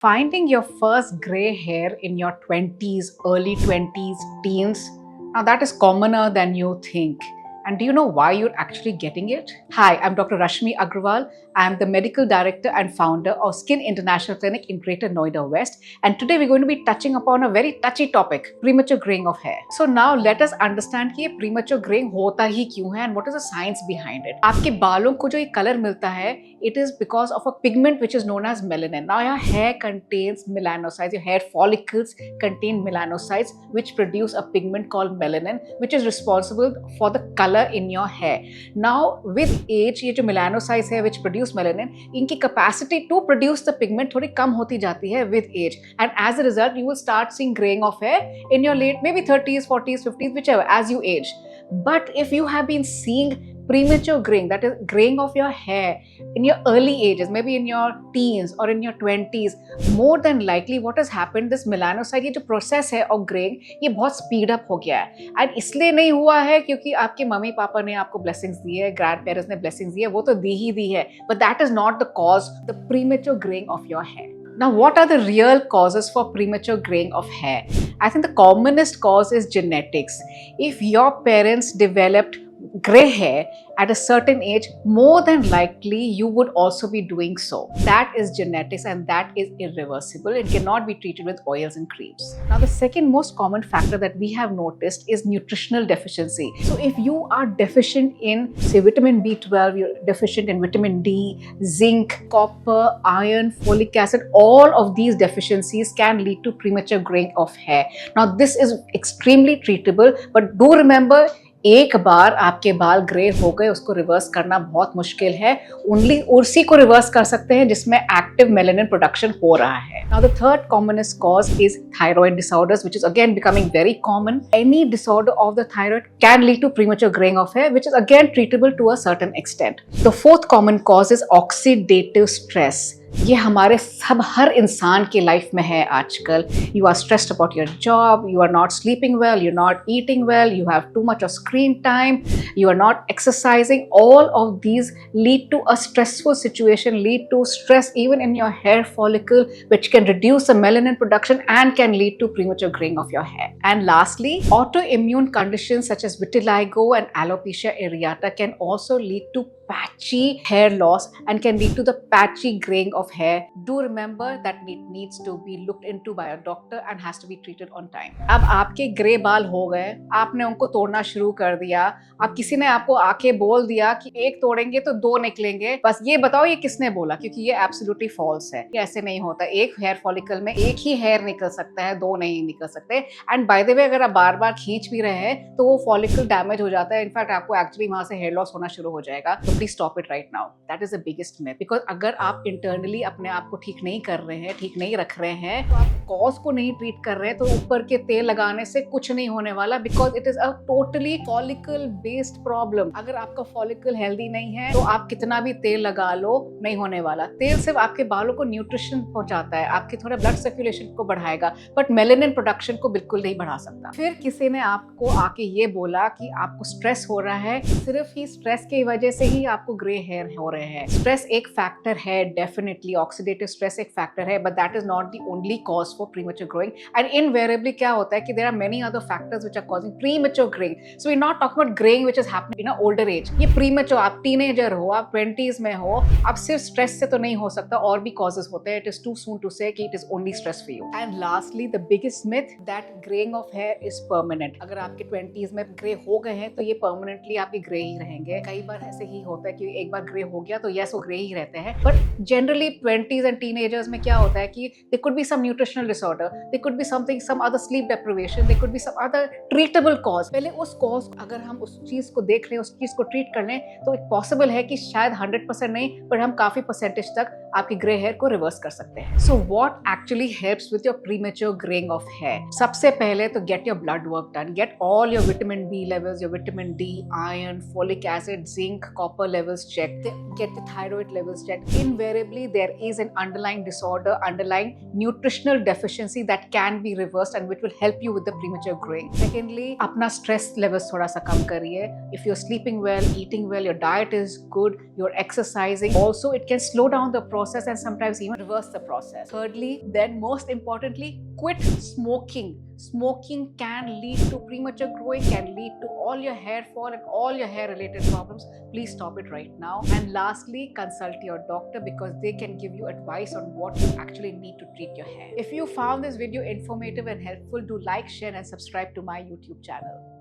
Finding your first gray hair in your 20s, early 20s, teens, now that is commoner than you think. And do you know why you're actually getting it? Hi, I'm Dr. Rashmi Agrawal. I'm the medical director and founder of Skin International Clinic in Greater Noida West. And today we're going to be touching upon a very touchy topic, premature graying of hair. So now let us understand कि ये premature graying होता ही क्यों है and what is the science behind it. आपके बालों को जो ये color मिलता है, it is because of a pigment which is known as melanin. Now your hair contains melanocytes, your hair follicles contain melanocytes which produce a pigment called melanin which is responsible for the color in your hair. Now with age ये जो melanocytes है which produce melanin, इनकी capacity to produce the pigment थोड़ी कम होती जाती है with age, and as a result you will start seeing graying of hair in your late maybe 30s, 40s, 50s, whichever as you age. But if you have been seeing premature graying, that is graying of your hair in your early ages, maybe in your teens or in your 20s, more than likely what has happened, this melanocyte ये जो process है of graying ये बहुत speed up हो गया है. And इसलिए नहीं हुआ है क्योंकि आपके मम्मी पापा ने आपको blessings दी है, grandparents ने blessings दी है, वो तो दी ही दी है, but that is not the cause, the premature graying of your hair. Now, what are the real causes for premature graying of hair? I think the commonest cause is genetics. If your parents developed gray hair at a certain age, more than likely you would also be doing so. That is genetics and that is irreversible. It cannot be treated with oils and creams. Now, the second most common factor that we have noticed is nutritional deficiency. So if you are deficient in, say, vitamin B12, you're deficient in vitamin D, zinc, copper, iron, folic acid, all of these deficiencies can lead to premature graying of hair. Now, this is extremely treatable, but do remember, एक बार आपके बाल grey हो गए उसको reverse करना बहुत मुश्किल है. ओनली उसी को रिवर्स कर सकते हैं जिसमें एक्टिव मेलानिन प्रोडक्शन हो रहा है. Now the third commonest cause is thyroid disorders which is again becoming very common. Any disorder of the thyroid can lead to premature greying of hair which is again treatable to a certain extent. The fourth common cause is oxidative stress. ये हमारे हर इंसान के life में है आजकल. You are stressed about your job, you are not sleeping well, you are not eating well, you have too much of screen time, you are not exercising. All of these lead to a stressful situation, lead to stress even in your hair follicle, which can reduce the melanin production and can lead to premature graying of your hair. And lastly, autoimmune conditions such as vitiligo and alopecia areata can also lead to patchy hair loss and can lead to the patchy graying of hair. Do remember that it needs to be looked into by a doctor and has to be treated on time. अब आपके grey बाल हो गए, आपने उनको तोड़ना शुरू कर दिया, अब किसी ने आपको आके बोल दिया कि एक तोड़ेंगे तो दो निकलेंगे, बस ये बताओ ये किसने बोला, क्योंकि ये एब्सोल्युटली फॉल्स है. ये ऐसे नहीं होता. एक हेयर फॉलिकल में एक ही हेयर निकल सकता है, दो नहीं निकल सकते. एंड बाय द वे अगर आप बार बार खींच भी रहे हैं तो वो फॉलिकल डैमेज हो जाता है. इनफैक्ट आपको एक्चुअली वहां से हेयर लॉस होना शुरू हो जाएगा. तो please stop it right now. That is the biggest myth. Because अगर आप इंटरनली अपने आप को ठीक नहीं कर रहे हैं, ठीक नहीं रख रहे हैं, तो आप कॉज को नहीं ट्रीट कर रहे हैं, तो ऊपर के तेल लगाने से कुछ नहीं होने वाला. Because it is a totally follicle based problem. अगर आपका फॉलिकल हेल्दी नहीं है तो आप कितना भी तेल लगा लो नहीं होने वाला. तेल सिर्फ आपके बालों को न्यूट्रिशन पहुंचाता है, आपके थोड़ा ब्लड सर्कुलेशन को बढ़ाएगा, बट मेलानिन प्रोडक्शन को बिल्कुल नहीं बढ़ा सकता. फिर किसी ने आपको आके ये बोला कि आपको स्ट्रेस हो रहा है, सिर्फ ही स्ट्रेस की वजह से ही आपको ग्रे हेयर हो रहे हैं. स्ट्रेस एक फैक्टर है, डेफिनेटली ऑक्सीडेटिव स्ट्रेस एक फैक्टर है, but that is not the only cause for premature growing. And invariably क्या होता है कि there are many other factors which are causing premature greying. So we are not talking about greying which is happening in a older age. ये premature, आप teenager हो, आप 20s में हो, आप सिर्फ स्ट्रेस से तो नहीं हो सकता, और भी कॉजेस होते हैं. It is too soon to say कि it is only stress for you. And lastly the biggest myth that greying of hair is permanent. अगर आपके 20s में ग्रे हो गए हैं तो ये परमानेंटली आपके ग्रे ही रहेंगे. कई बार ऐसे ही होता है कि एक बार ग्रे हो गया तो यस वो ग्रे ही रहते हैं. But generally 20s and teenagers में क्या होता है कि they could be some nutritional disorder, they could be something, some other sleep deprivation, they could be some other treatable cause. पहले उस कॉज, अगर हम उस चीज को देख लें, उस चीज को ट्रीट कर लें, तो पॉसिबल है कि शायद 100% नहीं, पर हम काफी परसेंटेज तक आपके ग्रे हेयर को रिवर्स कर सकते हैं. So what actually helps with your premature greying of hair? सबसे पहले तो get your blood work done. Get all your vitamin B levels, your vitamin D, iron, folic acid, zinc, copper levels checked. Get the thyroid levels checked. Invariably, there is an underlying disorder, underlying nutritional deficiency that can be reversed and which will help you with the premature growing. Secondly, अपना stress levels थोड़ा सा कम करिए. If you're sleeping well, eating well, your diet is good, you're exercising. Also, it can slow down the process process and sometimes even reverse the process. Thirdly, then most importantly, quit smoking. Smoking can lead to premature growing, can lead to all your hair fall and all your hair related problems. Please stop it right now. And lastly, consult your doctor because they can give you advice on what you actually need to treat your hair. If you found this video informative and helpful, do like, share and subscribe to my YouTube channel.